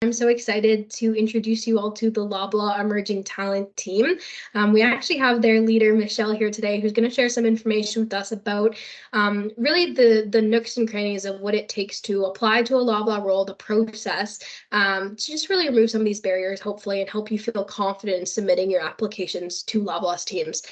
I'm so excited to introduce you all to the Loblaw Emerging Talent Team. We actually have their leader, Michelle, here today, who's going to share some information with us about really the nooks and crannies of what it takes to apply to a Loblaw role, the process, to just really remove some of these barriers, hopefully, and help you feel confident in submitting your applications to Loblaw's teams.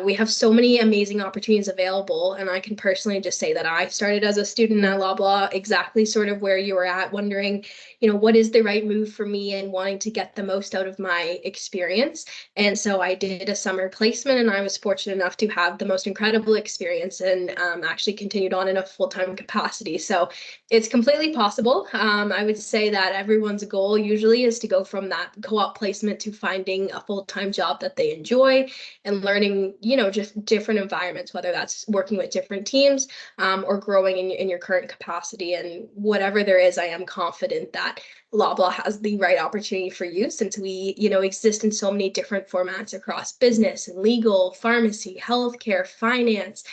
We have so many amazing opportunities available, and I can personally just say that I started as a student at Loblaw, exactly sort of where you were at, wondering, what is the right move for me and wanting to get the most out of my experience. And so I did a summer placement, and I was fortunate enough to have the most incredible experience and actually continued on in a full-time capacity. So it's completely possible. I would say that everyone's goal usually is to go from that co-op placement to finding a full-time job that they enjoy and learning, just different environments, whether that's working with different teams or growing in your current capacity. And whatever there is, I am confident that Loblaw has the right opportunity for you, since we, exist in so many different formats across business and legal, pharmacy, healthcare, finance.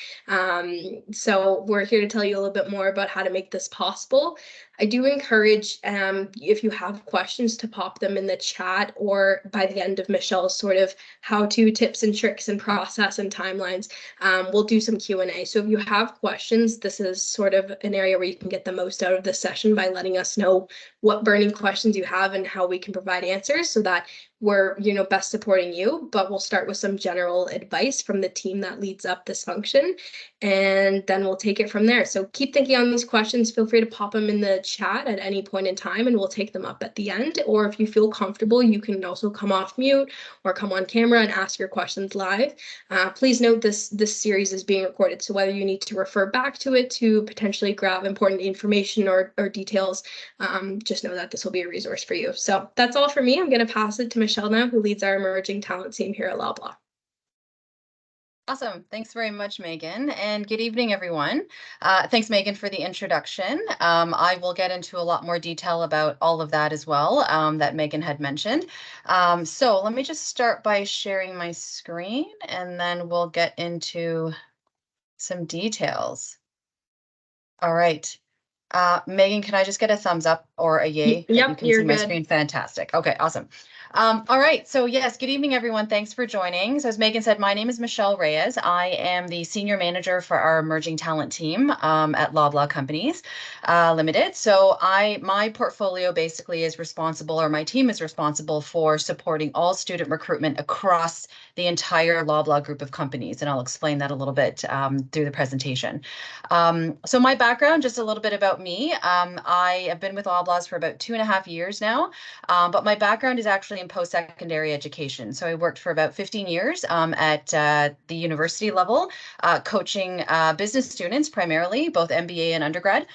So we're here to tell you a little bit more about how to make this possible. I do encourage, if you have questions, to pop them in the chat, or by the end of Michelle's sort of how-to tips and tricks and process and timelines, we'll do some Q&A. So if you have questions, this is sort of an area where you can get the most out of this session by letting us know what burning questions you have and how we can provide answers so that we're, best supporting you. But we'll start with some general advice from the team that leads up this function, and then we'll take it from there. So keep thinking on these questions. Feel free to pop them in the chat at any point in time, and we'll take them up at the end. Or if you feel comfortable, you can also come off mute or come on camera and ask your questions live. Please note this series is being recorded, so whether you need to refer back to it to potentially grab important information or details, just know that this will be a resource for you. So that's all for me. I'm going to pass it to Michelle now, who leads our emerging talent team here at Loblaw. Awesome. Thanks very much, Megan, and good evening, everyone. Thanks, Megan, for the introduction. I will get into a lot more detail about all of that as well, that Megan had mentioned. So let me just start by sharing my screen, and then we'll get into some details. All right. Megan, can I just get a thumbs up or a yay? Yep, you can you're see my good. screen. Fantastic. Okay, awesome. All right, so yes, good evening, everyone. Thanks for joining. So as Megan said, my name is Michelle Reyes. I am the Senior Manager for our Emerging Talent Team at Loblaw Companies Limited. So my portfolio basically is responsible, or my team is responsible for supporting all student recruitment across the entire Loblaw group of companies. And I'll explain that a little bit through the presentation. So my background, just a little bit about me. I have been with Loblaws for about 2.5 years now, but my background is actually in post-secondary education. So I worked for about 15 years at the university level, coaching business students, primarily both MBA and undergrad,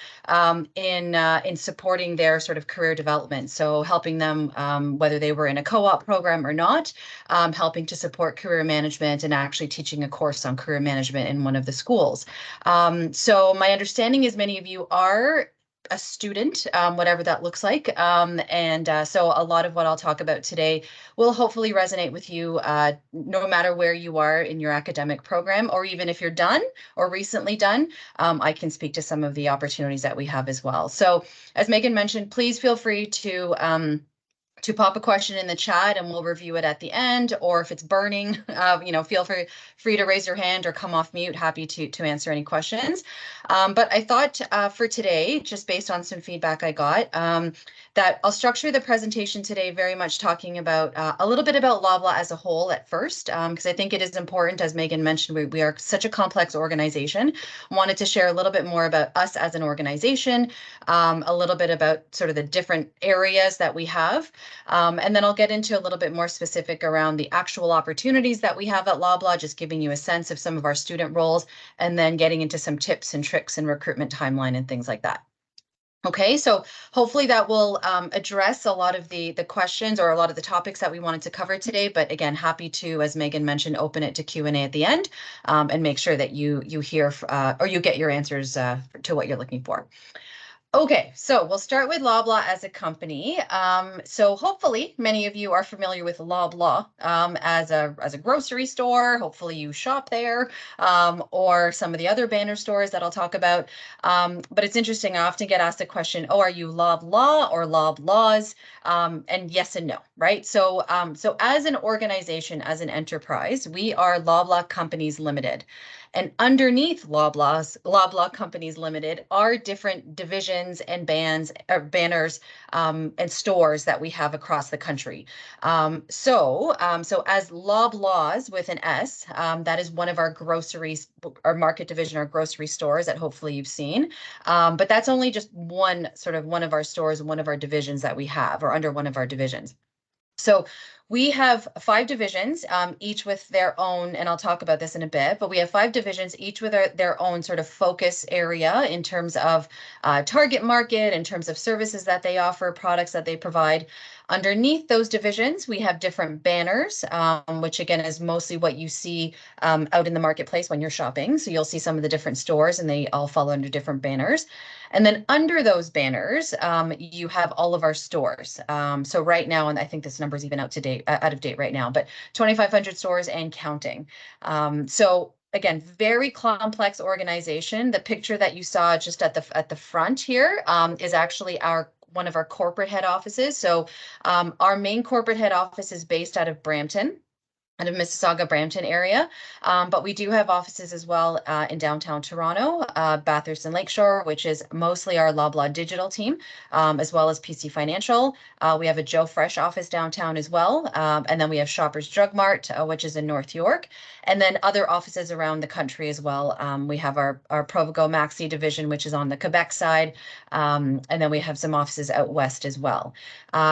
in supporting their sort of career development. So helping them, whether they were in a co-op program or not, helping to support career management and actually teaching a course on career management in one of the schools. So my understanding is many of you are a student, whatever that looks like. So a lot of what I'll talk about today will hopefully resonate with you, no matter where you are in your academic program, or even if you're done or recently done. I can speak to some of the opportunities that we have as well. So as Megan mentioned, please feel free to pop a question in the chat, and we'll review it at the end. Or if it's burning, feel free to raise your hand or come off mute. Happy to answer any questions. But I thought for today, just based on some feedback I got, that I'll structure the presentation today very much talking about a little bit about Loblaw as a whole at first, because I think it is important, as Megan mentioned, we are such a complex organization. Wanted to share a little bit more about us as an organization, a little bit about sort of the different areas that we have. And then I'll get into a little bit more specific around the actual opportunities that we have at Loblaw, just giving you a sense of some of our student roles, and then getting into some tips and tricks and recruitment timeline and things like that. Okay, so hopefully that will address a lot of the questions or a lot of the topics that we wanted to cover today. But again, happy to, as Megan mentioned, open it to Q&A at the end, and make sure that you hear or you get your answers to what you're looking for. Okay, so we'll start with Loblaw as a company. So hopefully many of you are familiar with Loblaw as a grocery store. Hopefully you shop there, or some of the other banner stores that I'll talk about. But it's interesting, I often get asked the question, oh, are you Loblaw or Loblaws? And yes and no, right? So as an organization, as an enterprise, we are Loblaw Companies Limited. And underneath Loblaw Companies Limited are different divisions and banners and stores that we have across the country. So as Loblaws with an S, that is one of our groceries, our market division, our grocery stores that hopefully you've seen. But that's only just one of our stores, one of our divisions that we have, or under one of our divisions. So we have 5 divisions, each with their own, and I'll talk about this in a bit, but we have 5 divisions, each with their own sort of focus area in terms of target market, in terms of services that they offer, products that they provide. Underneath those divisions, we have different banners, which again is mostly what you see out in the marketplace when you're shopping. So you'll see some of the different stores and they all fall under different banners. And then under those banners, you have all of our stores. So right now, and I think this number is even out of date right now, but 2,500 stores and counting. So again, very complex organization. The picture that you saw just at the front here is actually one of our corporate head offices. So our main corporate head office is based out of Brampton, out of Mississauga, Brampton area. But we do have offices as well in downtown Toronto, Bathurst and Lakeshore, which is mostly our Loblaw digital team, as well as PC Financial. We have a Joe Fresh office downtown as well. And then we have Shoppers Drug Mart, which is in North York. And then other offices around the country as well. We have our Provigo Maxi division, which is on the Quebec side. And then we have some offices out west as well.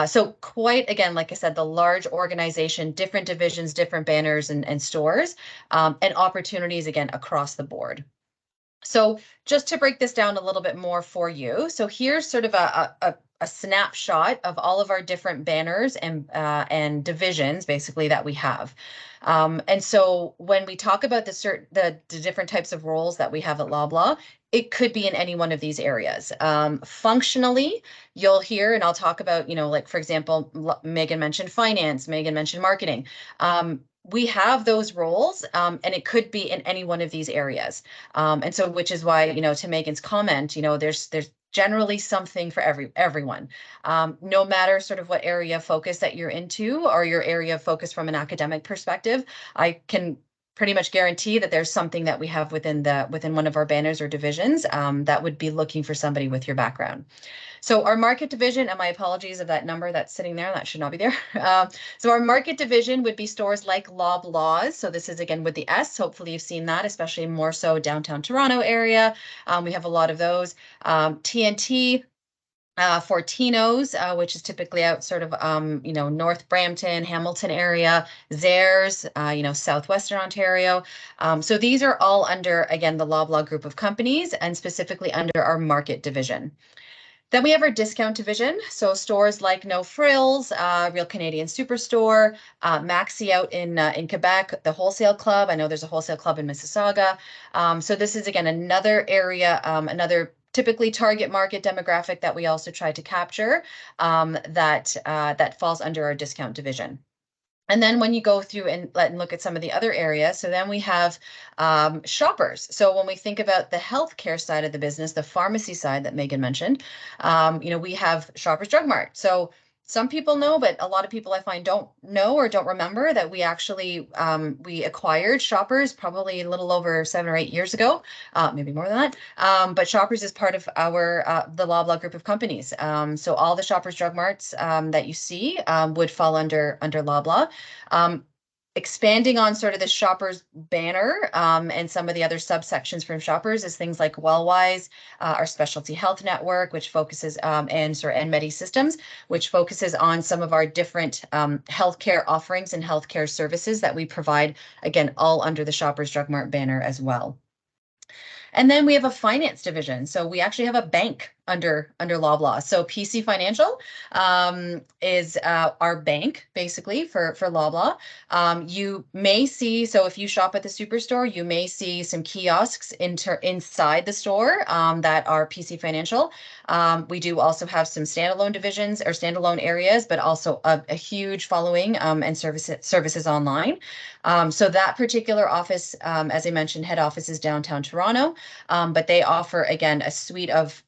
So quite, again, like I said, the large organization, different divisions, different banners and stores, and opportunities, again, across the board. So just to break this down a little bit more for you. So here's sort of a snapshot of all of our different banners and divisions basically that we have. And so when we talk about the different types of roles that we have at Loblaw, it could be in any one of these areas. Functionally, you'll hear, and I'll talk about, like, for example, Megan mentioned finance, Megan mentioned marketing. We have those roles, and it could be in any one of these areas. And so, which is why, to Megan's comment, there's generally something for everyone. No matter sort of what area of focus that you're into or your area of focus from an academic perspective, I can pretty much guarantee that there's something that we have within one of our banners or divisions that would be looking for somebody with your background. So our market division, and my apologies of that number that's sitting there, that should not be there. So our market division would be stores like Loblaws. So this is again with the S. Hopefully you've seen that, especially more so downtown Toronto area. We have a lot of those. TNT, Fortino's, which is typically out sort of, North Brampton, Hamilton area, Zehrs, Southwestern Ontario. So these are all under, again, the Loblaw group of companies and specifically under our market division. Then we have our discount division. So stores like No Frills, Real Canadian Superstore, Maxi out in Quebec, the Wholesale Club. I know there's a Wholesale Club in Mississauga. So this is, again, another area, another typically target market demographic that we also try to capture that falls under our discount division. And then when you go through and look at some of the other areas, so then we have shoppers. So when we think about the healthcare side of the business, the pharmacy side that Megan mentioned, we have Shoppers Drug Mart. So some people know, but a lot of people I find don't know or don't remember that we actually we acquired Shoppers probably a little over 7 or 8 years ago, maybe more than that. But Shoppers is part of the Loblaw group of companies. So all the Shoppers Drug Marts that you see would fall under Loblaw. Expanding on sort of the Shoppers banner and some of the other subsections from Shoppers is things like Wellwise, our specialty health network, which focuses and Medi Systems, which focuses on some of our different healthcare offerings and healthcare services that we provide, again, all under the Shoppers Drug Mart banner as well. And then we have a finance division. So we actually have a bank under Loblaw. So PC Financial is our bank basically for Loblaw. You may see, so if you shop at the superstore, you may see some kiosks inside the store that are PC Financial. We do also have some standalone divisions or standalone areas, but also a huge following and services online. So that particular office, as I mentioned, head office is downtown Toronto, but they offer, again, a suite of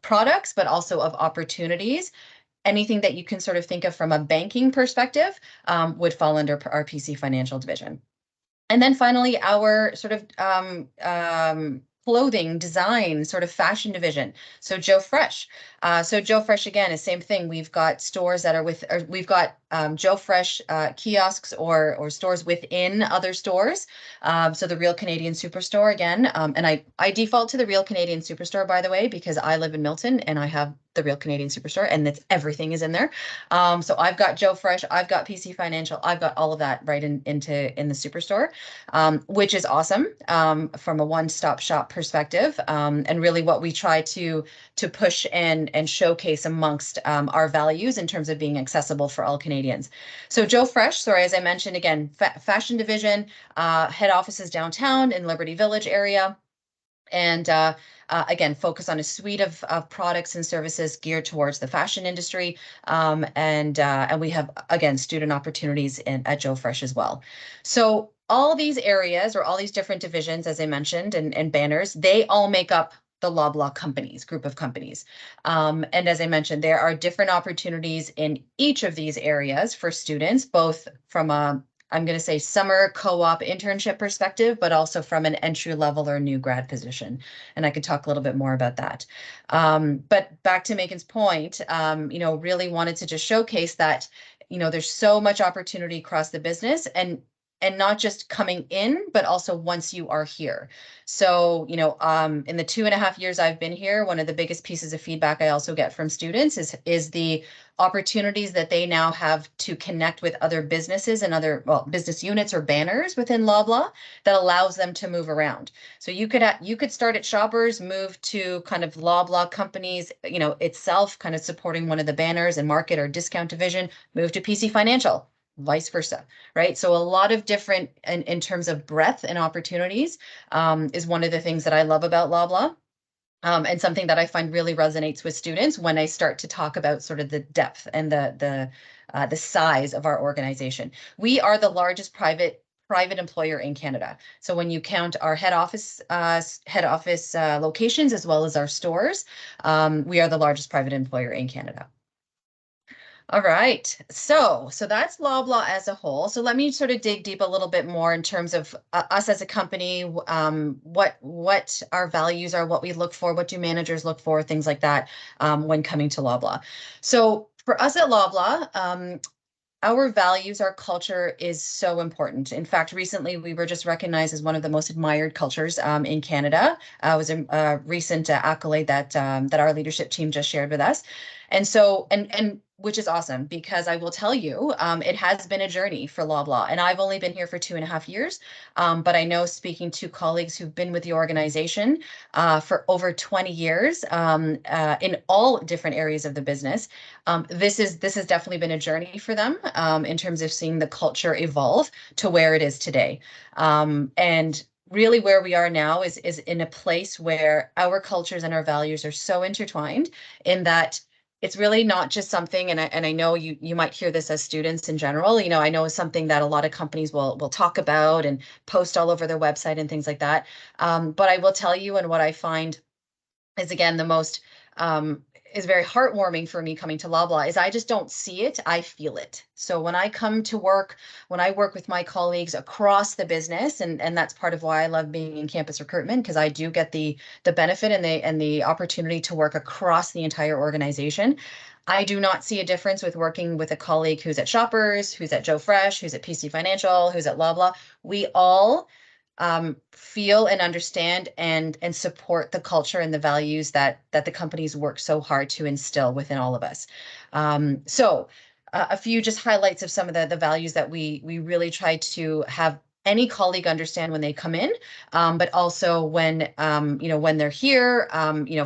products, but also of opportunities. Anything that you can sort of think of from a banking perspective would fall under our PC Financial division. And then finally, our sort of clothing design sort of fashion division. So Joe Fresh. So Joe Fresh, again, is same thing. We've got stores that are we've got Joe Fresh kiosks or stores within other stores. So the Real Canadian Superstore again. And I default to the Real Canadian Superstore, by the way, because I live in Milton and I have the Real Canadian Superstore and everything is in there. So I've got Joe Fresh, I've got PC Financial, I've got all of that right in the Superstore, which is awesome from a one-stop shop perspective. And really what we try to push and showcase amongst our values in terms of being accessible for all Canadians. So Joe Fresh, sorry, as I mentioned, again, fashion division, head offices downtown in Liberty Village area. And again, focus on a suite of products and services geared towards the fashion industry. And we have, again, student opportunities at Joe Fresh as well. So all these areas or all these different divisions, as I mentioned, and banners, they all make up the Loblaw companies, group of companies. And as I mentioned, there are different opportunities in each of these areas for students, both from a I'm going to say summer co-op internship perspective, but also from an entry level or new grad position. And I could talk a little bit more about that. But back to Megan's point, really wanted to just showcase that, there's so much opportunity across the business and not just coming in, but also once you are here. So, in the 2.5 years I've been here, one of the biggest pieces of feedback I also get from students is the opportunities that they now have to connect with other businesses and other business units or banners within Loblaw that allows them to move around. So you could start at Shoppers, move to kind of Loblaw companies, itself kind of supporting one of the banners and market or discount division, move to PC Financial, vice versa, right? So a lot of different in terms of breadth and opportunities is one of the things that I love about Loblaw. And something that I find really resonates with students when I start to talk about sort of the depth and the size of our organization. We are the largest private employer in Canada. So when you count our head office locations as well as our stores, we are the largest private employer in Canada. All right, so that's Loblaw as a whole. So let me sort of dig deep a little bit more in terms of us as a company, what our values are, what we look for, what do managers look for, things like that when coming to Loblaw. So for us at Loblaw, our values, our culture is so important. In fact, recently we were just recognized as one of the most admired cultures in Canada. It was a recent accolade that our leadership team just shared with us. And so, and which is awesome because I will tell you, it has been a journey for Loblaw, and I've only been here for 2.5 years. But I know, speaking to colleagues who've been with the organization for over 20 years in all different areas of the business, this has definitely been a journey for them in terms of seeing the culture evolve to where it is today. And really where we are now is in a place where our cultures and our values are so intertwined in that it's really not just something, and I know you might hear this as students in general, I know it's something that a lot of companies will talk about and post all over their website and things like that. But I will tell you, and what I find is, again, the most is very heartwarming for me coming to Loblaw is I just don't see it, I feel it. So when I come to work, when I work with my colleagues across the business, and that's part of why I love being in campus recruitment, because I do get the benefit and the opportunity to work across the entire organization. I do not see a difference with working with a colleague who's at Shoppers, who's at Joe Fresh, who's at PC Financial, who's at Loblaw. We all feel and understand and support the culture and the values that the companies work so hard to instill within all of us. So a few just highlights of some of the values that we really try to have any colleague understand when they come in, but also when, when they're here,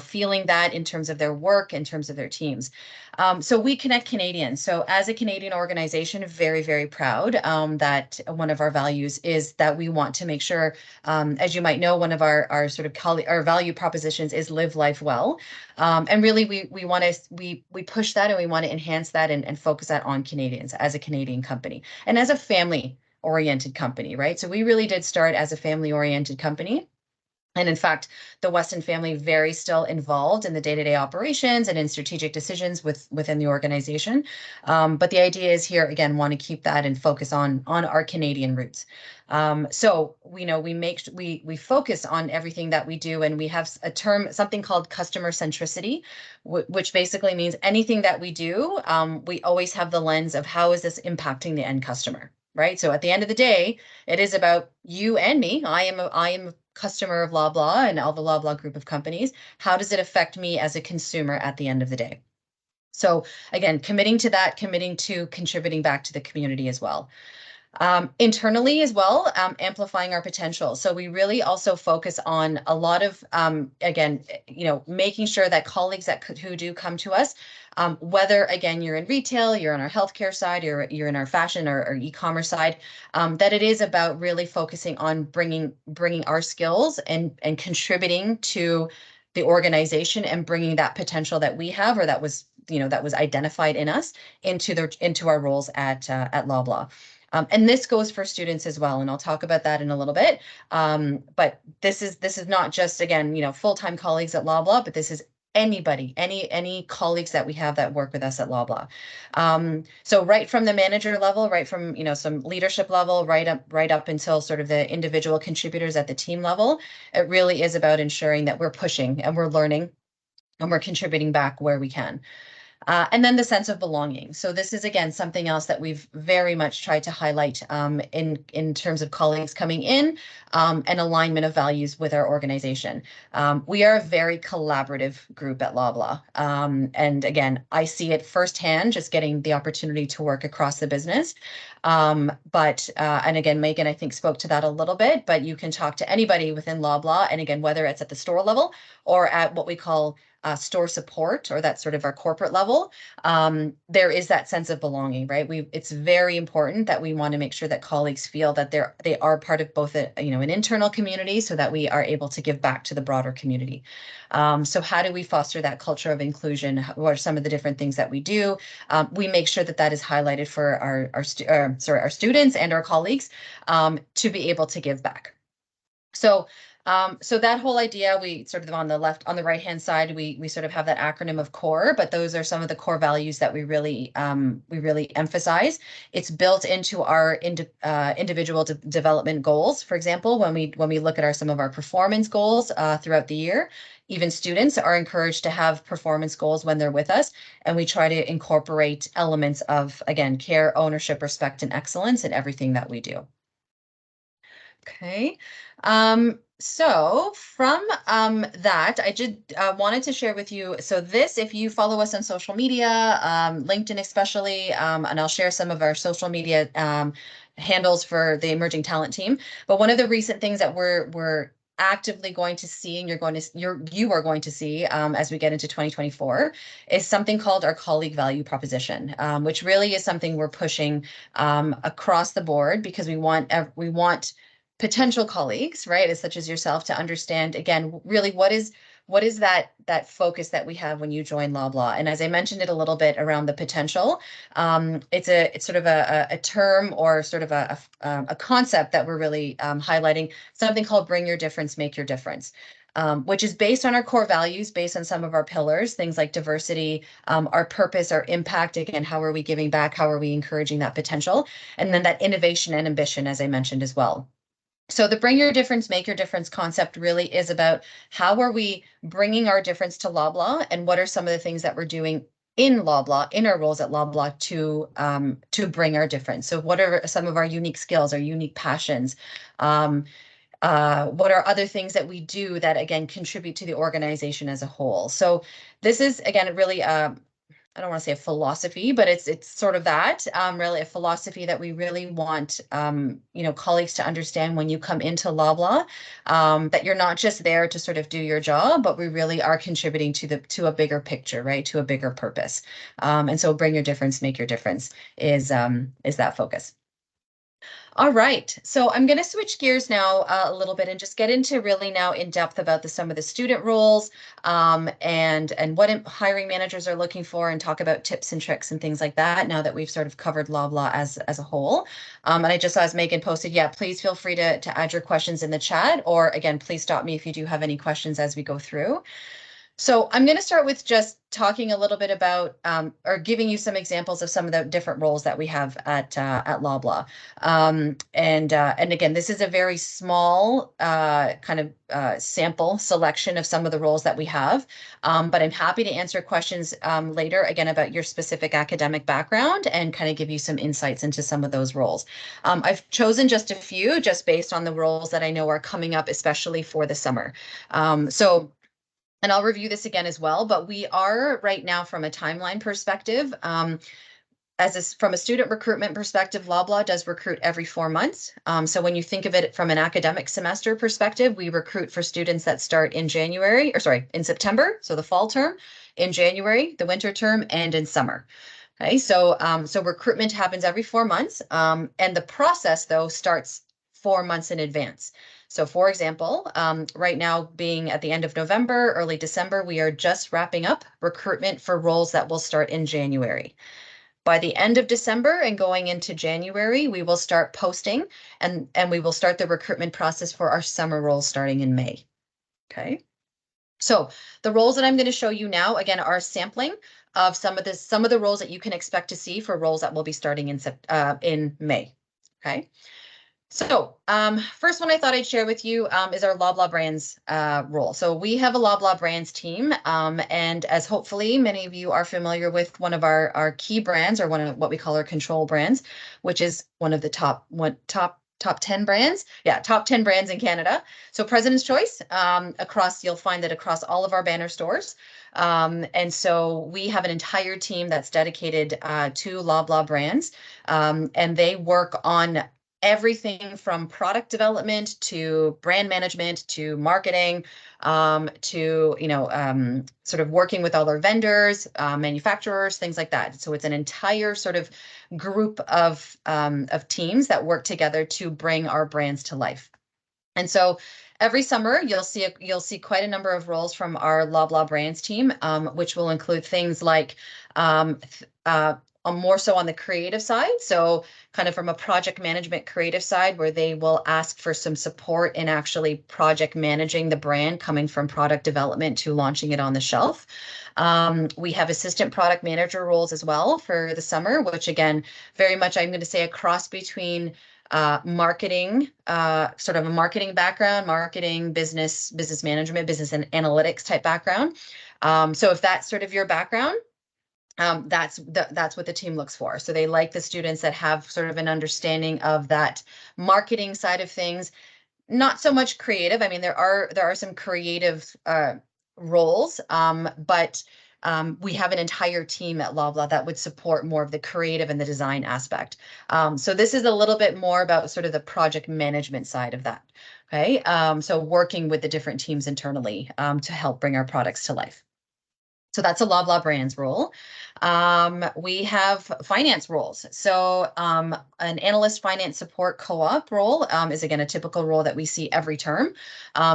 feeling that in terms of their work, in terms of their teams. So we connect Canadians. So as a Canadian organization, very, very proud that one of our values is that we want to make sure, as you might know, one of our sort of our value propositions is live life well. And really we push that, and we want to enhance that and focus that on Canadians as a Canadian company and as a family oriented company, right? So we really did start as a family oriented company. And in fact, the Weston family very still involved in the day-to-day operations and in strategic decisions within the organization. But the idea is here, again, want to keep that and focus on our Canadian roots. So we focus on everything that we do, and we have a term, something called customer centricity, which basically means anything that we do, we always have the lens of how is this impacting the end customer, right? So at the end of the day, it is about you and me. I am a customer of Loblaw and all the Loblaw group of companies. How does it affect me as a consumer at the end of the day? So again, committing to that, committing to contributing back to the community as well. Internally as well, amplifying our potential. So we really also focus on a lot of, again, making sure that colleagues who do come to us, whether, again, you're in retail, you're on our healthcare side, you're in our fashion or e-commerce side, that it is about really focusing on bringing our skills and contributing to the organization and bringing that potential that we have, or that was identified in us, into our roles at Loblaw. And this goes for students as well, and I'll talk about that in a little bit. But this is not just, again, full-time colleagues at Loblaw, but this is anybody, any colleagues that we have that work with us at Loblaw. So right from the manager level, right from some leadership level, right up until sort of the individual contributors at the team level, it really is about ensuring that we're pushing and we're learning and we're contributing back where we can. And then the sense of belonging. So this is, again, something else that we've very much tried to highlight in terms of colleagues coming in, and alignment of values with our organization. We are a very collaborative group at Loblaw. And again, I see it firsthand, just getting the opportunity to work across the business. And again, Megan, I think, spoke to that a little bit, but you can talk to anybody within Loblaw. And again, whether it's at the store level or at what we call store support, or that sort of our corporate level, there is that sense of belonging, right? It's very important that we want to make sure that colleagues feel that they are part of both an internal community, so that we are able to give back to the broader community. So how do we foster that culture of inclusion? What are some of the different things that we do? We make sure that is highlighted for our students and our colleagues, to be able to give back. So that whole idea, we sort of on the right hand side, we sort of have that acronym of CORE, but those are some of the core values that we really emphasize. It's built into our individual development goals. For example, when we look at some of our performance goals throughout the year, even students are encouraged to have performance goals when they're with us, and we try to incorporate elements of, again, care, ownership, respect, and excellence in everything that we do. Okay. So from that, I just wanted to share with you. So this, if you follow us on social media, LinkedIn especially, and I'll share some of our social media handles for the Emerging Talent Team. But one of the recent things that we're actively going to see, and you are going to see as we get into 2024, is something called our colleague value proposition, which really is something we're pushing across the board, because we want potential colleagues, right, such as yourself, to understand, again, really what is that focus that we have when you join Loblaw. And as I mentioned it a little bit around the potential, it's sort of a term, or sort of a concept that we're really highlighting, something called bring your difference, make your difference. Which is based on our core values, based on some of our pillars, things like diversity, our purpose, our impact, again, how are we giving back, how are we encouraging that potential, and then that innovation and ambition, as I mentioned as well. So the bring your difference, make your difference concept really is about how are we bringing our difference to Loblaw, and what are some of the things that we're doing in Loblaw, in our roles at Loblaw, to bring our difference. So what are some of our unique skills, our unique passions? What are other things that we do that, again, contribute to the organization as a whole? So this is, again, really I don't want to say a philosophy, but it's sort of that, really a philosophy that we really want, colleagues to understand when you come into Loblaw, that you're not just there to sort of do your job, but we really are contributing to a bigger picture, right? To a bigger purpose. And so bring your difference, make your difference is that focus. All right, so I'm going to switch gears now a little bit and just get into really now in depth about some of the student roles, and what hiring managers are looking for, and talk about tips and tricks and things like that now that we've sort of covered Loblaw as a whole. And I just saw as Megan posted, yeah, please feel free to add your questions in the chat, or again, please stop me if you do have any questions as we go through. So I'm going to start with just talking a little bit about, or giving you some examples of some of the different roles that we have at Loblaw. And again, this is a very small kind of sample selection of some of the roles that we have. But I'm happy to answer questions later, again, about your specific academic background and kind of give you some insights into some of those roles. I've chosen just a few just based on the roles that I know are coming up, especially for the summer. And I'll review this again as well, but we are right now from a timeline perspective, from a student recruitment perspective, Loblaw does recruit every 4 months. So when you think of it from an academic semester perspective, we recruit for students that start in September, so the fall term, in January, the winter term, and in summer. Okay, so recruitment happens every 4 months, and the process though starts 4 months in advance. So for example, right now being at the end of November, early December, we are just wrapping up recruitment for roles that will start in January. By the end of December and going into January, we will start posting and we will start the recruitment process for our summer roles starting in May. Okay. So the roles that I'm going to show you now, again, are sampling of some of the roles that you can expect to see for roles that will be starting in May. Okay. So first one I thought I'd share with you is our Loblaw Brands role. So we have a Loblaw Brands team, and as hopefully many of you are familiar with one of our key brands, or one of what we call our control brands, which is one of the top 10 brands. Yeah, top 10 brands in Canada. So President's Choice, you'll find that across all of our banner stores. And so we have an entire team that's dedicated to Loblaw Brands, and they work on everything from product development to brand management to marketing, to sort of working with all our vendors, manufacturers, things like that. So it's an entire sort of group of teams that work together to bring our brands to life. And so every summer you'll see quite a number of roles from our Loblaw Brands team, which will include things like more so on the creative side. So kind of from a project management creative side, where they will ask for some support in actually project managing the brand, coming from product development to launching it on the shelf. We have assistant product manager roles as well for the summer, which again, very much I'm going to say a cross between marketing, sort of a marketing background, marketing, business management, business and analytics type background. So if that's sort of your background, that's what the team looks for. So they like the students that have sort of an understanding of that marketing side of things, not so much creative. I mean, there are some creative roles, but we have an entire team at Loblaw that would support more of the creative and the design aspect. So this is a little bit more about sort of the project management side of that. Okay, so working with the different teams internally to help bring our products to life. So that's a Loblaw Brands role. We have finance roles. So an analyst finance support co-op role is again a typical role that we see every term,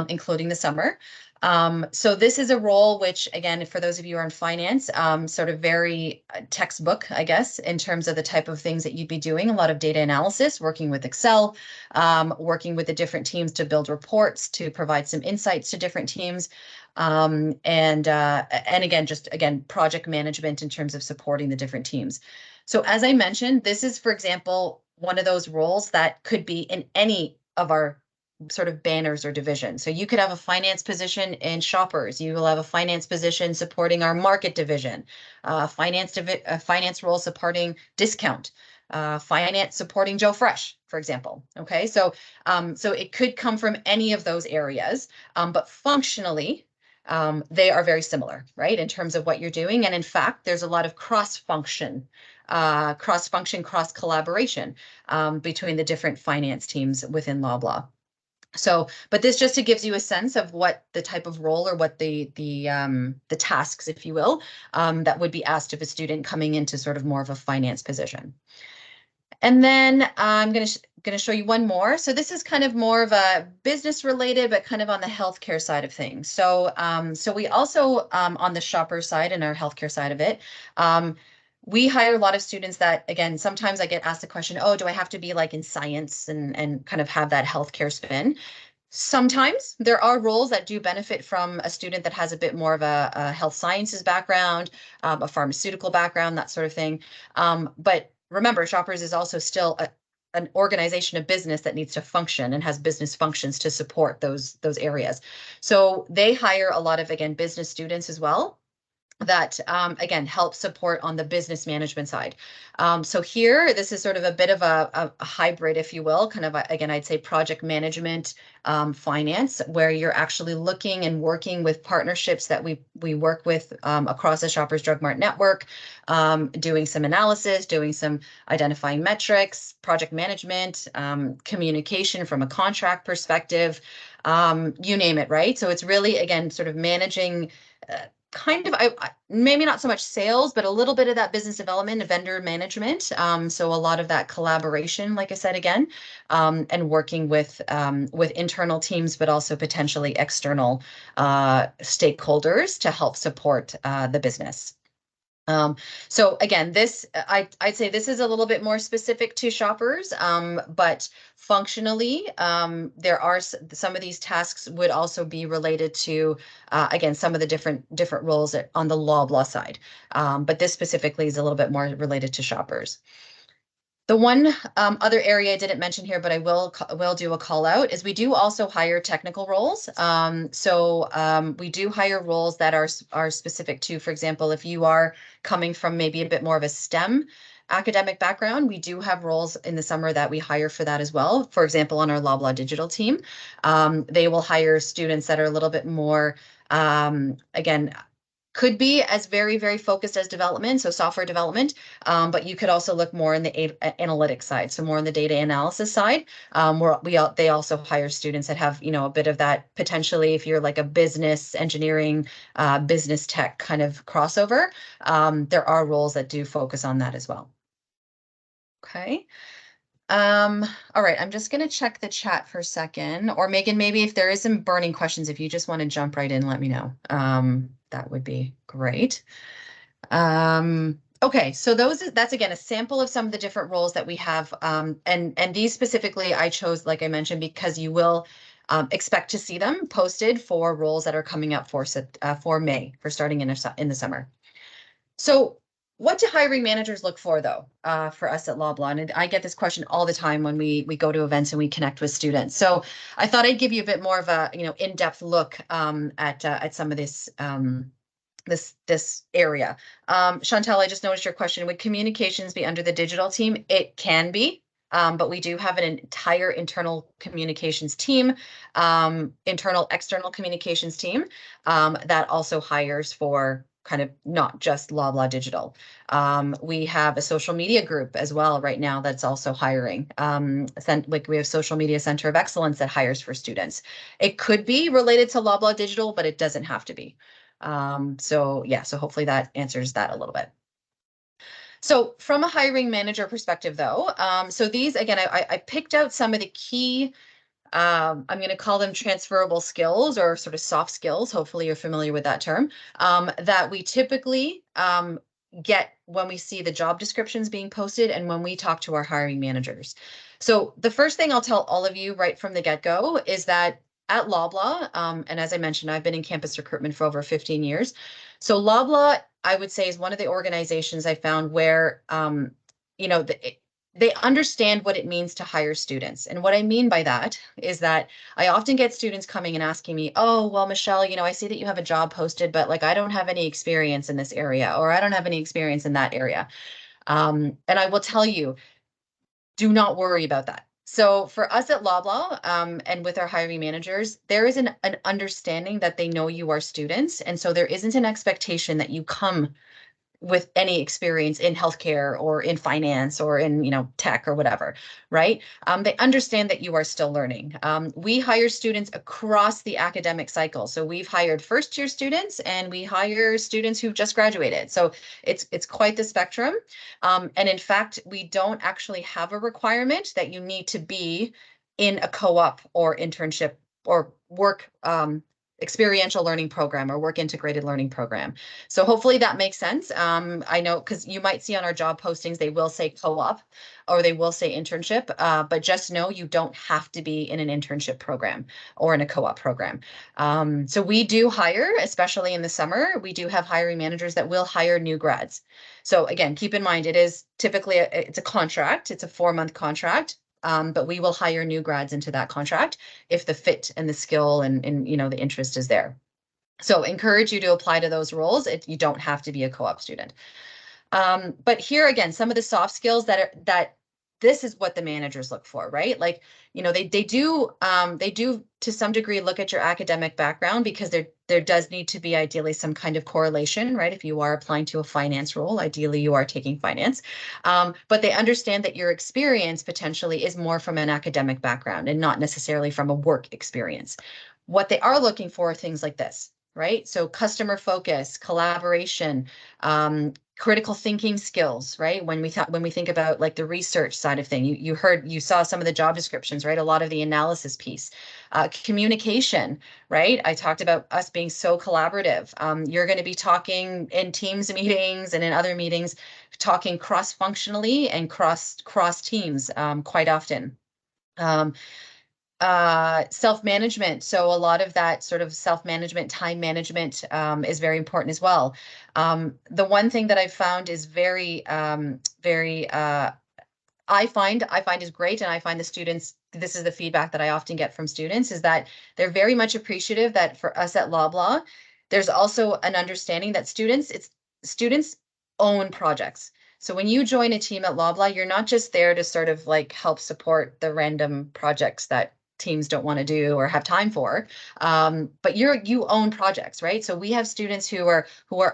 including the summer. So this is a role which, again, for those of you who are in finance, sort of very textbook, I guess, in terms of the type of things that you'd be doing. A lot of data analysis, working with Excel, working with the different teams to build reports, to provide some insights to different teams. And again, project management in terms of supporting the different teams. So as I mentioned, this is, for example, one of those roles that could be in any of our sort of banners or divisions. So you could have a finance position in Shoppers. You will have a finance position supporting our market division, finance role supporting discount, finance supporting Joe Fresh, for example. Okay, so it could come from any of those areas, but functionally, they are very similar, right, in terms of what you're doing. And in fact, there's a lot of cross-function, cross-collaboration between the different finance teams within Loblaw. So, but this just gives you a sense of what the type of role or what the tasks, if you will, that would be asked of a student coming into sort of more of a finance position. And then I'm going to show you one more. So this is kind of more of a business related, but kind of on the healthcare side of things. So so we also on the shopper side and our healthcare side of it, we hire a lot of students that, again, sometimes I get asked the question, oh, do I have to be like in science and kind of have that healthcare spin? Sometimes there are roles that do benefit from a student that has a bit more of a health sciences background, a pharmaceutical background, that sort of thing. But remember, Shoppers is also still an organization of business that needs to function and has business functions to support those areas. So they hire a lot of, again, business students as well that, again, help support on the business management side. So here, this is sort of a bit of a hybrid, if you will, kind of, again, I'd say project management, finance, where you're actually looking and working with partnerships that we work with across the Shoppers Drug Mart network, doing some analysis, doing some identifying metrics, project management, communication from a contract perspective, you name it, right? So it's really, again, sort of managing kind of, maybe not so much sales, but a little bit of that business development and vendor management. So a lot of that collaboration, like I said, again, and working with internal teams, but also potentially external stakeholders to help support the business. So again, this I'd say this is a little bit more specific to Shoppers, but functionally, there are some of these tasks would also be related to, again, some of the different roles on the Loblaw side. But this specifically is a little bit more related to Shoppers. The one other area I didn't mention here, but I will do a call out, is we do also hire technical roles. So we do hire roles that are specific to, for example, if you are coming from maybe a bit more of a STEM academic background, we do have roles in the summer that we hire for that as well. For example, on our Loblaw digital team, they will hire students that are a little bit more, again, could be as very, very focused as development, so software development, but you could also look more in the analytics side, so more on the data analysis side, where they also hire students that have, a bit of that potentially, if you're like a business engineering, business tech kind of crossover, there are roles that do focus on that as well. Okay. All right, I'm just going to check the chat for a second. Or Megan, maybe if there is some burning questions, if you just want to jump right in, let me know. That would be great. Okay, so that's again a sample of some of the different roles that we have. And these specifically I chose, like I mentioned, because you will expect to see them posted for roles that are coming up for May, for starting in the summer. So what do hiring managers look for, though, for us at Loblaw? And I get this question all the time when we go to events and we connect with students. So I thought I'd give you a bit more of a in-depth look at some of this this area. Chantal, I just noticed your question. Would communications be under the digital team? It can be. But we do have an entire internal communications team, internal external communications team that also hires for kind of not just Loblaw Digital. We have a social media group as well right now that's also hiring. Like we have Social Media Center of Excellence that hires for students. It could be related to Loblaw Digital, but it doesn't have to be. So yeah, so hopefully that answers that a little bit. So from a hiring manager perspective, though, so these, again, I picked out some of the key, I'm going to call them transferable skills or sort of soft skills. Hopefully you're familiar with that term, that we typically get when we see the job descriptions being posted and when we talk to our hiring managers. So the first thing I'll tell all of you right from the get-go is that at Loblaw, and as I mentioned, I've been in campus recruitment for over 15 years. So Loblaw, I would say, is one of the organizations I found where, they understand what it means to hire students. And what I mean by that is that I often get students coming and asking me, oh, well, Michelle, I see that you have a job posted, but like, I don't have any experience in this area, or I don't have any experience in that area. And I will tell you, do not worry about that. So for us at Loblaw, and with our hiring managers, there is an understanding that they know you are students. And so there isn't an expectation that you come with any experience in healthcare or in finance or in, tech or whatever, right? They understand that you are still learning. We hire students across the academic cycle. So we've hired first year students and we hire students who've just graduated. So it's quite the spectrum. And in fact, we don't actually have a requirement that you need to be in a co-op or internship or work experiential learning program or work integrated learning program. So hopefully that makes sense. I know because you might see on our job postings, they will say co-op or they will say internship, but just know you don't have to be in an internship program or in a co-op program. So we do hire, especially in the summer, we do have hiring managers that will hire new grads. So again, keep in mind, it is typically, it's a contract, it's a 4-month contract. But we will hire new grads into that contract if the fit and the skill and the interest is there. So encourage you to apply to those roles. You don't have to be a co-op student. But here again, some of the soft skills that this is what the managers look for, right? Like, they do to some degree look at your academic background because there does need to be ideally some kind of correlation, right? If you are applying to a finance role, ideally you are taking finance, but they understand that your experience potentially is more from an academic background and not necessarily from a work experience. What they are looking for are things like this, right? So customer focus, collaboration, critical thinking skills, right? When we think about like the research side of thing, you saw some of the job descriptions, right? A lot of the analysis piece, communication, right? I talked about us being so collaborative. You're going to be talking in Teams meetings and in other meetings, talking cross-functionally and cross teams quite often. Self-management. So a lot of that sort of self-management, time management is very important as well. The one thing that I've found is very I find is great, and I find the students, this is the feedback that I often get from students, is that they're very much appreciative that for us at Loblaw, there's also an understanding that students own projects. So when you join a team at Loblaw, you're not just there to sort of like help support the random projects that teams don't want to do or have time for, but you own projects, right? So we have students who are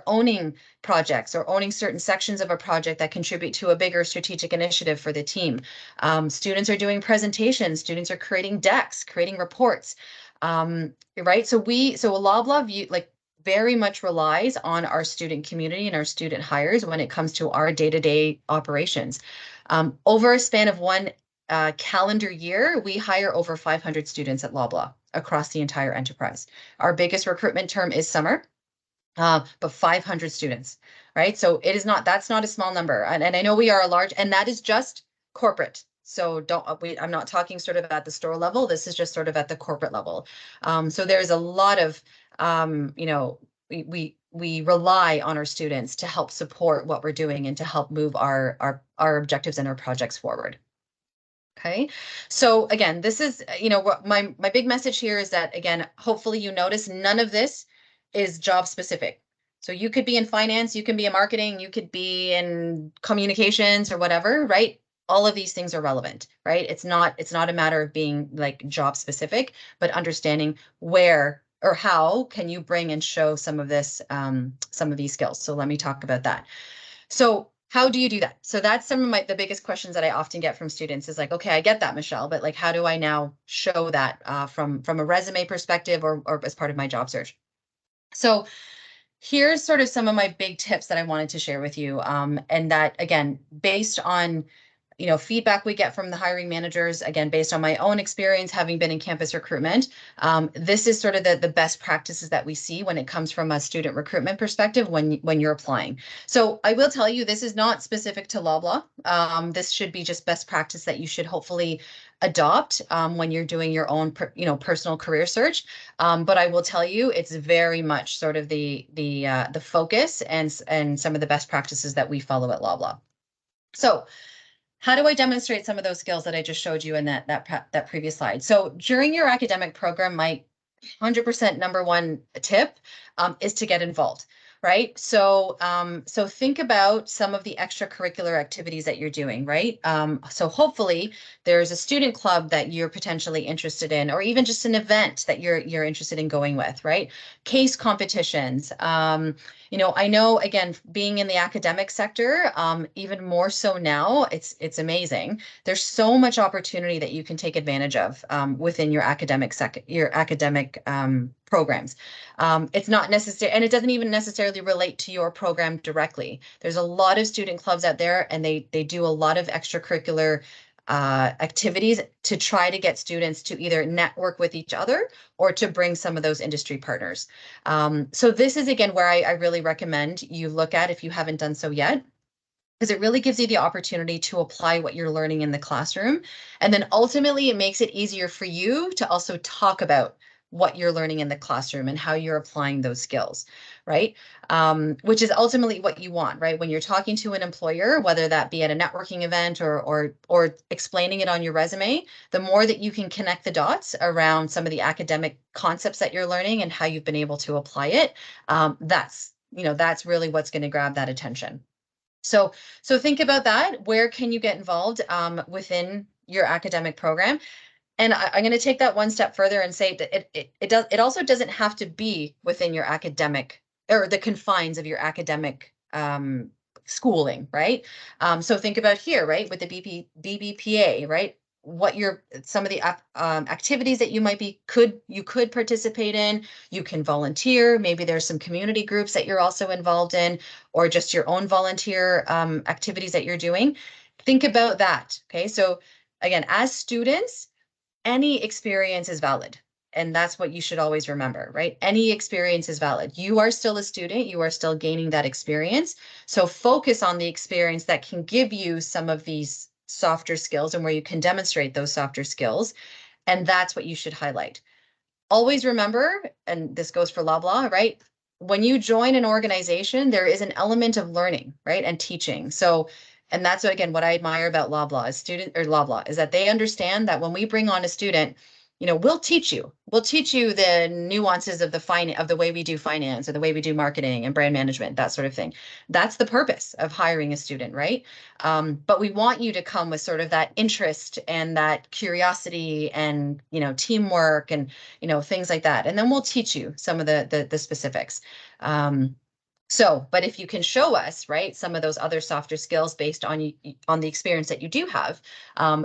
owning projects or owning certain sections of a project that contribute to a bigger strategic initiative for the team. Students are doing presentations, students are creating decks, creating reports, right? So Loblaw very much relies on our student community and our student hires when it comes to our day-to-day operations. Over a span of one calendar year, we hire over 500 students at Loblaw across the entire enterprise. Our biggest recruitment term is summer, but 500 students, right? So that's not a small number. And I know we are a large, and that is just corporate. So I'm not talking sort of at the store level. This is just sort of at the corporate level. So there's a lot of, we rely on our students to help support what we're doing and to help move our objectives and our projects forward. Okay, so again, this is, what my big message here is that, again, hopefully you notice none of this is job specific. So you could be in finance, you can be in marketing, you could be in communications or whatever, right? All of these things are relevant, right? It's not a matter of being like job specific, but understanding where or how can you bring and show some of this, some of these skills. So let me talk about that. So how do you do that? So that's some of the biggest questions that I often get from students is like, okay, I get that, Michelle, but like, how do I now show that from a resume perspective or as part of my job search? So here's sort of some of my big tips that I wanted to share with you. And that, again, based on feedback we get from the hiring managers, again, based on my own experience, having been in campus recruitment, this is sort of the best practices that we see when it comes from a student recruitment perspective when you're applying. So I will tell you, this is not specific to Loblaw. This should be just best practice that you should hopefully adopt when you're doing your own, personal career search. But I will tell you, it's very much sort of the focus and some of the best practices that we follow at Loblaw. So how do I demonstrate some of those skills that I just showed you in that previous slide? So during your academic program, my 100% number one tip is to get involved. right? So, so think about some of the extracurricular activities that you're doing, right? So hopefully there's a student club that you're potentially interested in, or even just an event that you're interested in going with, right? Case competitions. You know, I know, again, being in the academic sector, even more so now, it's amazing. There's so much opportunity that you can take advantage of within your academic programs. It's not necessary, and it doesn't even necessarily relate to your program directly. There's a lot of student clubs out there, and they do a lot of extracurricular activities to try to get students to either network with each other or to bring some of those industry partners. So this is, again, where I really recommend you look at if you haven't done so yet, because it really gives you the opportunity to apply what you're learning in the classroom. And then ultimately, it makes it easier for you to also talk about what you're learning in the classroom and how you're applying those skills, right? Which is ultimately what you want, right? When you're talking to an employer, whether that be at a networking event or explaining it on your resume, the more that you can connect the dots around some of the academic concepts that you're learning and how you've been able to apply it, that's really what's going to grab that attention. So think about that. Where can you get involved within your academic program? And I'm going to take that one step further and say that it also doesn't have to be within your academic or the confines of your academic schooling, right? So think about here, right, with the BBPA, right? What some of the activities that you could participate in. You can volunteer. Maybe there's some community groups that you're also involved in, or just your own volunteer activities that you're doing. Think about that. Okay, so again, as students, any experience is valid. And that's what you should always remember, right? Any experience is valid. You are still a student. You are still gaining that experience. So focus on the experience that can give you some of these softer skills and where you can demonstrate those softer skills. And that's what you should highlight. Always remember, and this goes for Loblaw, right? When you join an organization, there is an element of learning, right? And teaching. So, and that's again what I admire about Loblaw is that they understand that when we bring on a student, we'll teach you the nuances of the way we do finance or the way we do marketing and brand management, that sort of thing. That's the purpose of hiring a student, right? But we want you to come with sort of that interest and that curiosity and teamwork and things like that, and then we'll teach you some of the specifics. But if you can show us, right, some of those other softer skills based on the experience that you do have,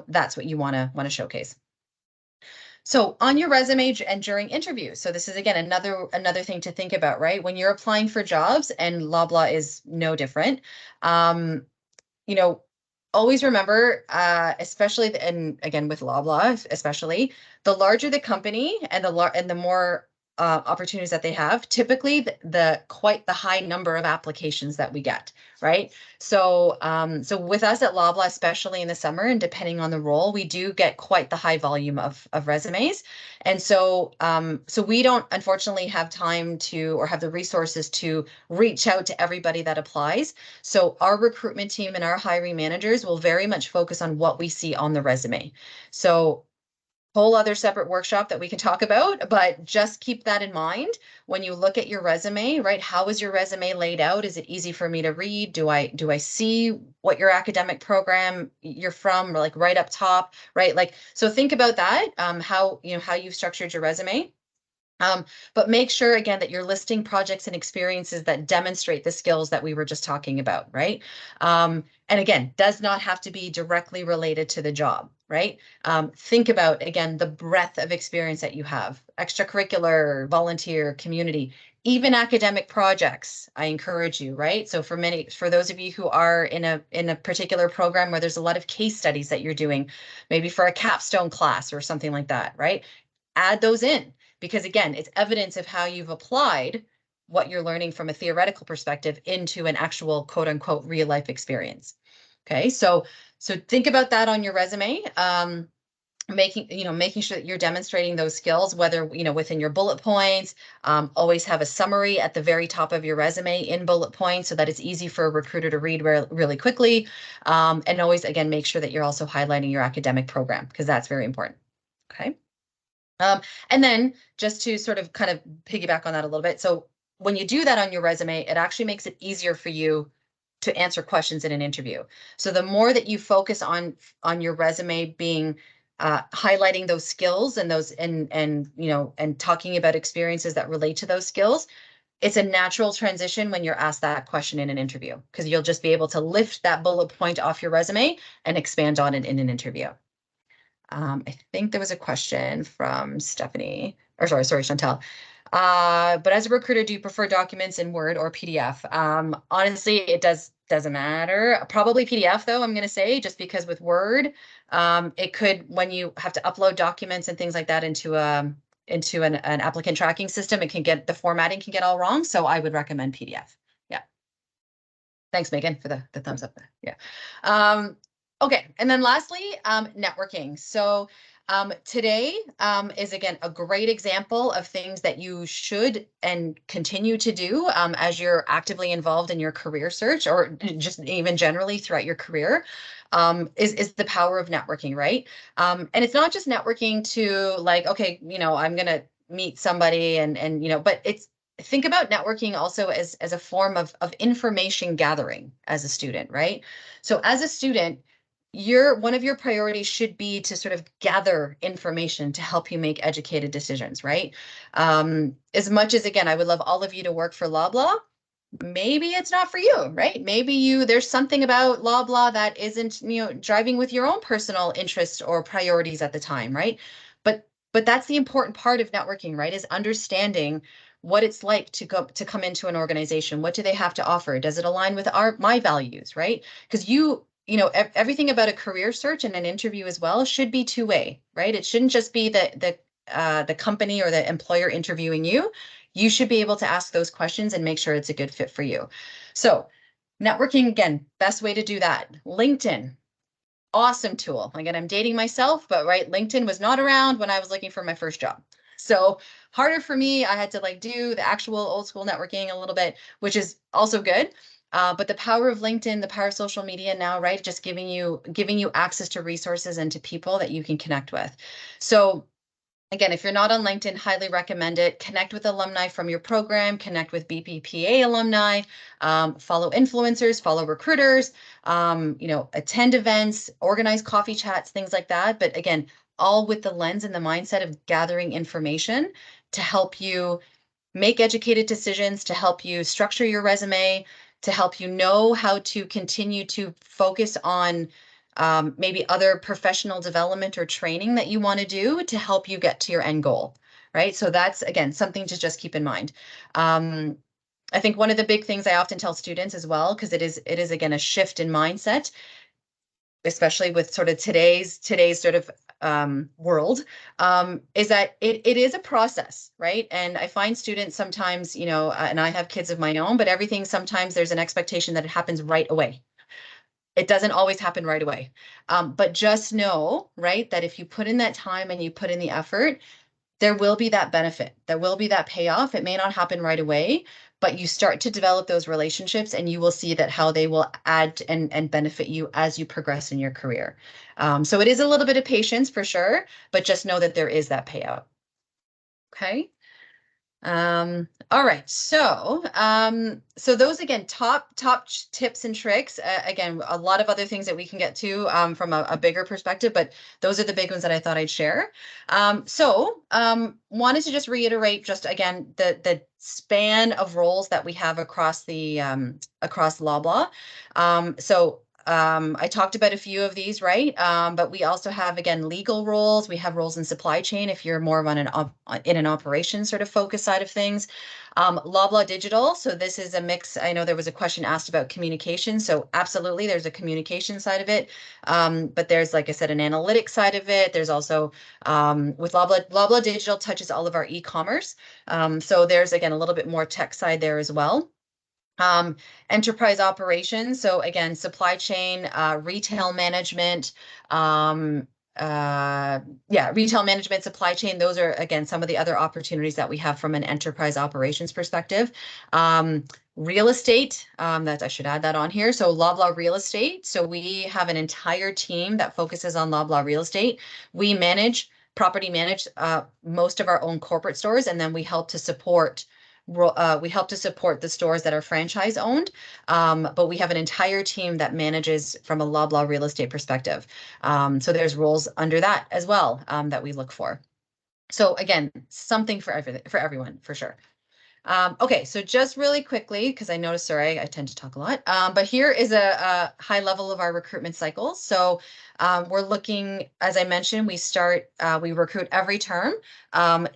that's what you want to showcase. So on your resume and during interviews. So this is, again, another thing to think about, right? When you're applying for jobs, and Loblaw is no different, always remember, especially, and again, with Loblaw, especially, the larger the company and the more opportunities that they have, typically quite the high number of applications that we get, right? So with us at Loblaw, especially in the summer, and depending on the role, we do get quite the high volume of resumes. And so we don't unfortunately have time to, or have the resources to reach out to everybody that applies. So our recruitment team and our hiring managers will very much focus on what we see on the resume. So whole other separate workshop that we can talk about, but just keep that in mind when you look at your resume, right? How is your resume laid out? Is it easy for me to read? Do I see what your academic program you're from, like right up top, right? Like, so think about that, how you've structured your resume. But make sure, again, that you're listing projects and experiences that demonstrate the skills that we were just talking about, right? And again, does not have to be directly related to the job, right? Think about, again, the breadth of experience that you have, extracurricular, volunteer, community, even academic projects. I encourage you, right? So for those of you who are in a particular program where there's a lot of case studies that you're doing, maybe for a capstone class or something like that, right? Add those in. Because again, it's evidence of how you've applied what you're learning from a theoretical perspective into an actual quote unquote real life experience. Okay, so think about that on your resume. Making sure that you're demonstrating those skills, whether within your bullet points. Always have a summary at the very top of your resume in bullet points so that it's easy for a recruiter to read really quickly. And always, again, make sure that you're also highlighting your academic program, because that's very important. Okay. And then just to sort of kind of piggyback on that a little bit. So when you do that on your resume, it actually makes it easier for you to answer questions in an interview. So the more that you focus on your resume being highlighting those skills and those and you know, and talking about experiences that relate to those skills, it's a natural transition when you're asked that question in an interview, because you'll just be able to lift that bullet point off your resume and expand on it in an interview. I think there was a question from Stephanie, or sorry, Chantel. But as a recruiter, do you prefer documents in Word or PDF? Honestly, it doesn't matter. Probably PDF though, I'm going to say, just because with Word, it could, when you have to upload documents and things like that into an applicant tracking system, it can get, the formatting can get all wrong. So I would recommend PDF. Yeah. Thanks, Megan, for the thumbs up there. Yeah. Okay, and then lastly, networking. So today is, again, a great example of things that you should and continue to do as you're actively involved in your career search, or just even generally throughout your career, is the power of networking, right? And it's not just networking to like, okay, you know, I'm going to meet somebody and, you know, but it's, think about networking also as a form of information gathering as a student, right? So as a student, one of your priorities should be to sort of gather information to help you make educated decisions, right? As much as, again, I would love all of you to work for Loblaw, maybe it's not for you, right? Maybe there's something about Loblaw that isn't, you know, driving with your own personal interests or priorities at the time, right? But that's the important part of networking, right? Is understanding what it's like to come into an organization. What do they have to offer? Does it align with my values, right? Because you know, everything about a career search and an interview as well should be two-way, right? It shouldn't just be the company or the employer interviewing you. You should be able to ask those questions and make sure it's a good fit for you. So networking, again, best way to do that. LinkedIn, awesome tool. Again, I'm dating myself, but right, LinkedIn was not around when I was looking for my first job. So harder for me. I had to like do the actual old school networking a little bit, which is also good. But the power of LinkedIn, the power of social media now, right? Just giving you access to resources and to people that you can connect with. So again, if you're not on LinkedIn, highly recommend it. Connect with alumni from your program, connect with BPPA alumni, follow influencers, follow recruiters, you know, attend events, organize coffee chats, things like that. But again, all with the lens and the mindset of gathering information to help you make educated decisions, to help you structure your resume, to help you know how to continue to focus on maybe other professional development or training that you want to do to help you get to your end goal, right? So that's, again, something to just keep in mind. I think one of the big things I often tell students as well, because it is again, a shift in mindset, especially with sort of today's sort of world, is that it is a process, right? And I find students sometimes, you know, and I have kids of my own, but everything, sometimes there's an expectation that it happens right away. It doesn't always happen right away. But just know, right, that if you put in that time and you put in the effort, there will be that benefit. There will be that payoff. It may not happen right away, but you start to develop those relationships and you will see that how they will add and benefit you as you progress in your career. So it is a little bit of patience for sure, but just know that there is that payout. Okay. All right, so those, again, top tips and tricks. Again, a lot of other things that we can get to from a bigger perspective, but those are the big ones that I thought I'd share. Wanted to just reiterate, just again, the span of roles that we have across the across Loblaw. I talked about a few of these, right? But we also have, again, legal roles. We have roles in supply chain if you're more on in an operations sort of focus side of things. Loblaw Digital. So this is a mix. I know there was a question asked about communication. So absolutely, there's a communication side of it. But there's, like I said, an analytics side of it. There's also with Loblaw Digital touches all of our e-commerce. So there's, again, a little bit more tech side there as well. Enterprise operations. So again, supply chain, retail management, retail management, supply chain. Those are, again, some of the other opportunities that we have from an enterprise operations perspective. Real estate, that I should add that on here. So Loblaw Real Estate. So we have an entire team that focuses on Loblaw Real Estate. We property manage most of our own corporate stores, and then we help to support we help to support the stores that are franchise owned, but we have an entire team that manages from a Loblaw real estate perspective. So there's roles under that as well that we look for. So again, something for everyone, for sure. Okay, so just really quickly, because I noticed, sorry, I tend to talk a lot, but here is a high level of our recruitment cycle. So we're looking, as I mentioned, we recruit every term,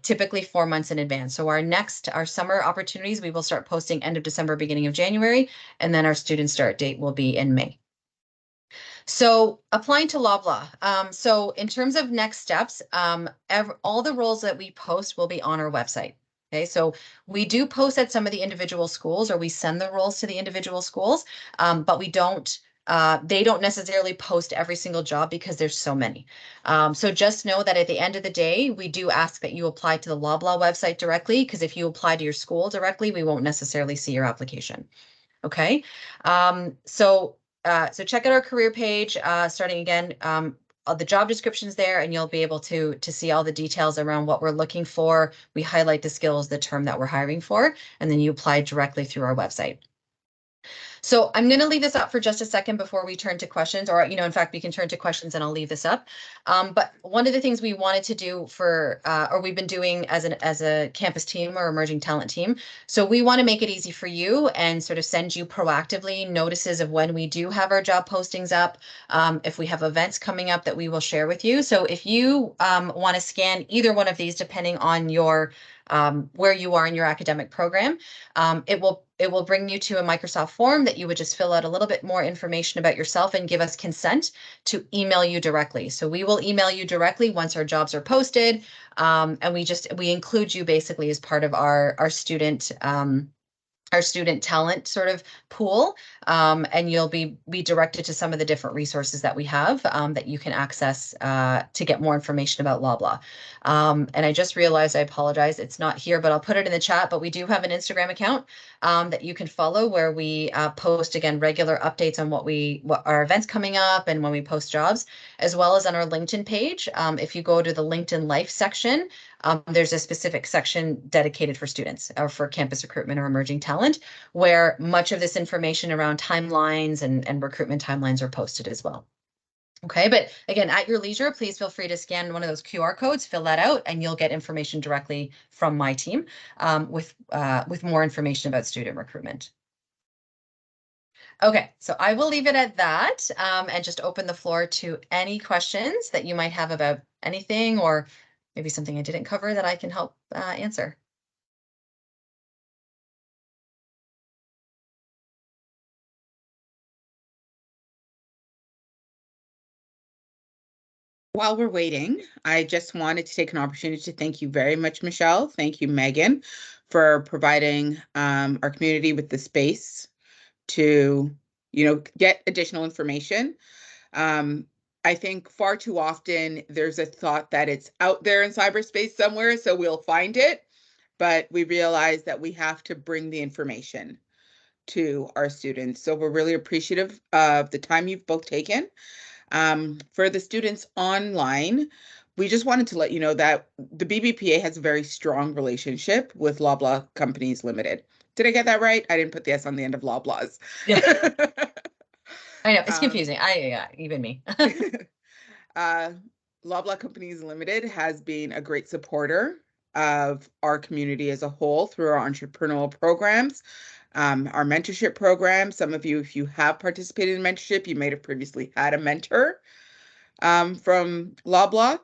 typically 4 months in advance. So our summer opportunities, we will start posting end of December, beginning of January, and then our student start date will be in May. So applying to Loblaw. So in terms of next steps, all the roles that we post will be on our website. Okay, so we do post at some of the individual schools, or we send the roles to the individual schools, but we don't. They don't necessarily post every single job because there's so many. So just know that at the end of the day, we do ask that you apply to the Loblaw website directly, because if you apply to your school directly, we won't necessarily see your application. Okay, so check out our career page, starting again, the job description's there, and you'll be able to see all the details around what we're looking for. We highlight the skills, the term that we're hiring for, and then you apply directly through our website. So I'm going to leave this up for just a second before we turn to questions, or, in fact, we can turn to questions and I'll leave this up. But one of the things we wanted to do or we've been doing as a campus team or emerging talent team. So we want to make it easy for you and sort of send you proactively notices of when we do have our job postings up, if we have events coming up that we will share with you. So if you want to scan either one of these, depending on your where you are in your academic program, it will bring you to a Microsoft form that you would just fill out a little bit more information about yourself and give us consent to email you directly. So we will email you directly once our jobs are posted, and we include you basically as part of our student talent sort of pool, and you'll be directed to some of the different resources that we have that you can access to get more information about Loblaw. And I just realized, I apologize, it's not here, but I'll put it in the chat, but we do have an Instagram account that you can follow, where we post, again, regular updates on what our events coming up and when we post jobs, as well as on our LinkedIn page. If you go to the LinkedIn Life section, there's a specific section dedicated for students or for campus recruitment or emerging talent, where much of this information around timelines and recruitment timelines are posted as well. Okay, but again, at your leisure, please feel free to scan one of those QR codes, fill that out, and you'll get information directly from my team with more information about student recruitment. Okay, so I will leave it at that and just open the floor to any questions that you might have about anything, or maybe something I didn't cover that I can help answer. While we're waiting, I just wanted to take an opportunity to thank you very much, Michelle. Thank you, Megan, for providing our community with the space to, get additional information. I think far too often there's a thought that it's out there in cyberspace somewhere, so we'll find it. But we realize that we have to bring the information to our students. So we're really appreciative of the time you've both taken. For the students online, we just wanted to let you know that the BBPA has a very strong relationship with Loblaw Companies Limited. Did I get that right? I didn't put the S on the end of Loblaws. Yeah. I know, it's confusing. Even me. Loblaw Companies Limited has been a great supporter of our community as a whole through our entrepreneurial programs, our mentorship program. Some of you, if you have participated in mentorship, you might have previously had a mentor from Loblaw.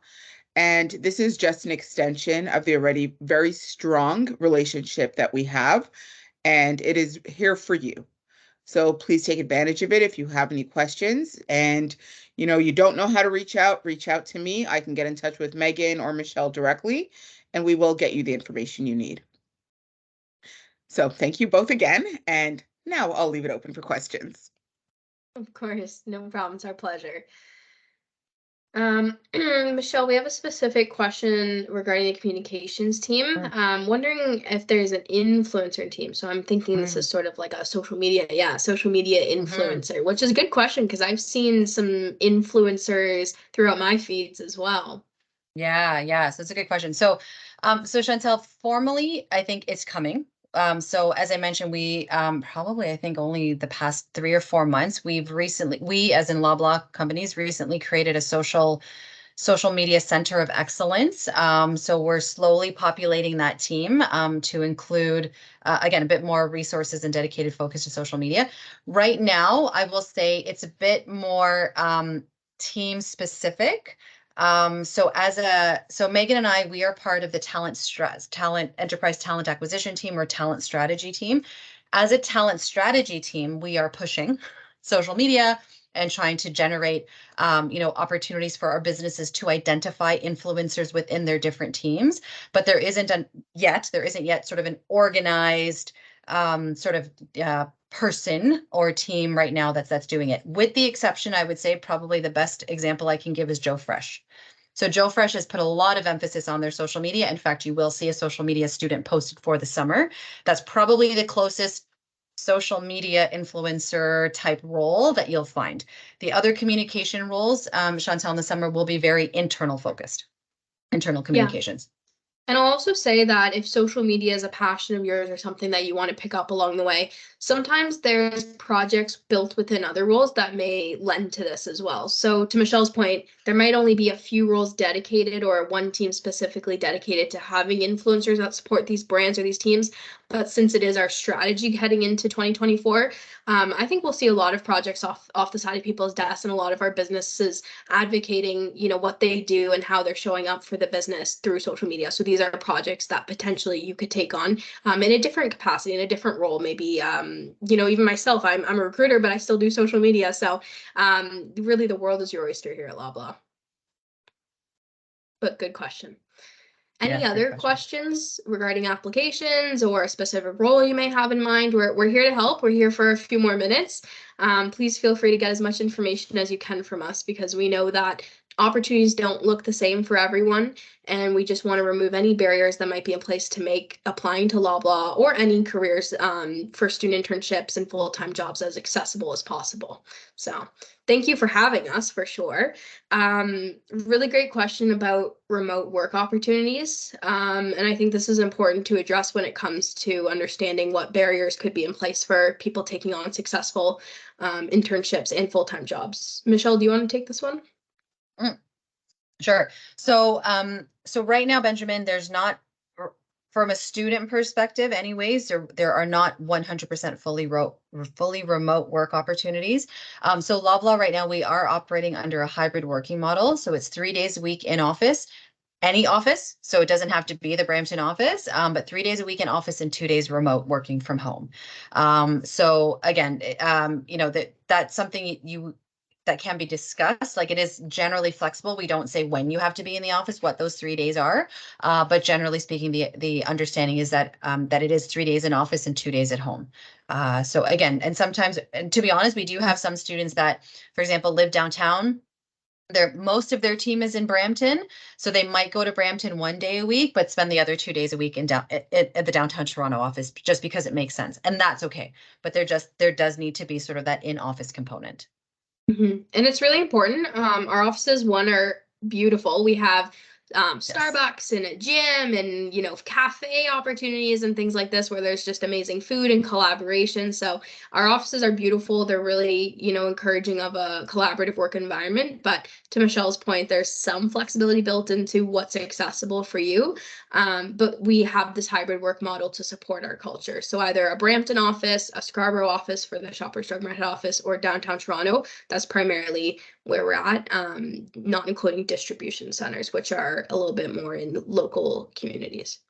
And this is just an extension of the already very strong relationship that we have, and it is here for you. So please take advantage of it if you have any questions. And, you don't know how to reach out to me. I can get in touch with Megan or Michelle directly, and we will get you the information you need. So thank you both again. And now I'll leave it open for questions. Of course, no problem. It's our pleasure. Michelle, we have a specific question regarding the communications team. Wondering if there's an influencer team. So I'm thinking this is sort of like a social media influencer, which is a good question because I've seen some influencers throughout my feeds as well. Yeah. So it's a good question. So Chantel, formally, I think it's coming. so as I mentioned, we probably, I think only the past 3 or 4 months, we as in Loblaw companies recently created a social media center of excellence. So we're slowly populating that team to include, again, a bit more resources and dedicated focus to social media. Right now, I will say it's a bit more team specific. So Megan and I, we are part of the enterprise talent acquisition team or talent strategy team. As a talent strategy team, we are pushing social media and trying to generate opportunities for our businesses to identify influencers within their different teams. But there isn't yet sort of an organized person or team right now that's doing it. With the exception, I would say probably the best example I can give is Joe Fresh. So Joe Fresh has put a lot of emphasis on their social media. In fact, you will see a social media student posted for the summer. That's probably the closest social media influencer type role that you'll find. The other communication roles, Chantel, in the summer will be very internal focused, internal communications. And I'll also say that if social media is a passion of yours or something that you want to pick up along the way, sometimes there's projects built within other roles that may lend to this as well. So to Michelle's point, there might only be a few roles dedicated or one team specifically dedicated to having influencers that support these brands or these teams. But since it is our strategy heading into 2024, I think we'll see a lot of projects off the side of people's desks and a lot of our businesses advocating, what they do and how they're showing up for the business through social media. So these are projects that potentially you could take on in a different capacity, in a different role. Maybe, even myself, I'm a recruiter, but I still do social media. So really the world is your oyster here at Loblaw. But good question. Any other questions regarding applications or a specific role you may have in mind? We're here to help. We're here for a few more minutes. Please feel free to get as much information as you can from us, because we know that opportunities don't look the same for everyone, and we just want to remove any barriers that might be in place to make applying to Loblaw or any careers for student internships and full-time jobs as accessible as possible. So thank you for having us, for sure. Really great question about remote work opportunities. And I think this is important to address when it comes to understanding what barriers could be in place for people taking on successful internships and full-time jobs. Michelle, do you want to take this one? Sure. So right now, Benjamin, there's not, from a student perspective anyways, there are not 100% fully remote work opportunities. So Loblaw right now, we are operating under a hybrid working model. So it's 3 days a week in office, any office. So it doesn't have to be the Brampton office, but 3 days a week in office and 2 days remote working from home. So again, that's something that can be discussed. Like, it is generally flexible. We don't say when you have to be in the office, what those 3 days are. But generally speaking, the understanding is that that it is 3 days in office and 2 days at home. So again, and sometimes, and to be honest, we do have some students that, for example, live downtown. Most of their team is in Brampton, so they might go to Brampton 1 day a week, but spend the other 2 days a week at the downtown Toronto office, just because it makes sense, and that's okay. But there does need to be sort of that in-office component. Mm-hmm. And it's really important. Our offices, are beautiful. We have Starbucks and a gym and, cafe opportunities and things like this, where there's just amazing food and collaboration. So our offices are beautiful. They're really, encouraging of a collaborative work environment. But to Michelle's point, there's some flexibility built into what's accessible for you. But we have this hybrid work model to support our culture. So either a Brampton office, a Scarborough office for the Shoppers Drug Mart office, or downtown Toronto. That's primarily where we're at, not including distribution centers, which are a little bit more in local communities.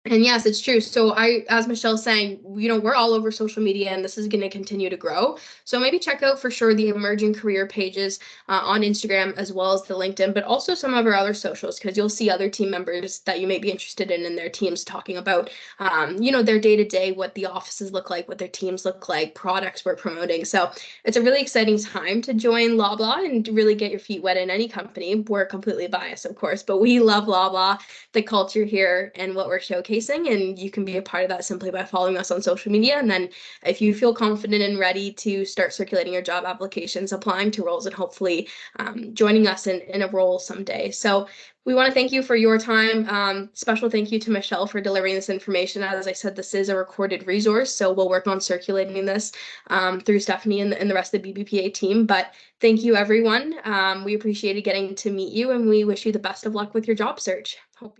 And yes, it's true. So as Michelle's saying, we're all over social media, and this is going to continue to grow. So maybe check out for sure the emerging career pages on Instagram, as well as the LinkedIn, but also some of our other socials, because you'll see other team members that you may be interested in their teams talking about, their day-to-day, what the offices look like, what their teams look like, products we're promoting. So it's a really exciting time to join Loblaw and to really get your feet wet in any company. We're completely biased, of course, but we love Loblaw, the culture here, and what we're showcasing. facing, and you can be a part of that simply by following us on social media. And then if you feel confident and ready to start circulating your job applications, applying to roles, and hopefully joining us in a role someday. So we want to thank you for your time. Special thank you to Michelle for delivering this information. As I said, this is a recorded resource, so we'll work on circulating this through Stephanie and the rest of the BBPA team. But thank you, everyone. We appreciated getting to meet you, and we wish you the best of luck with your job search. Hope